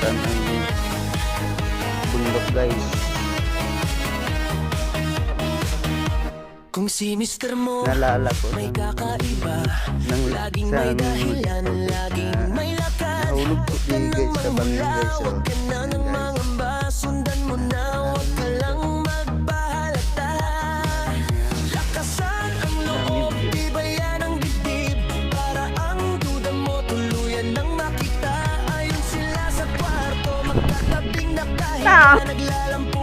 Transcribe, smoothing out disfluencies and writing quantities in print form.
kalibutan ng bundok guys. Kung si Mr. Mo Naalala ko may kakaiba, ng laging may dahilan, laging may lakas. nahulog ko Huwag ka di guys nang sa bangin mangmula, guys. huwag ka na nang mangamba. Sundan mo na, huwag ka lang magpahalata. Lakasan ang loob, tibayan ang dibdib, para ang duda mo tuluyan nang makita. Ayon sila sa kwarto, magkatabing nakahiga, naglalampas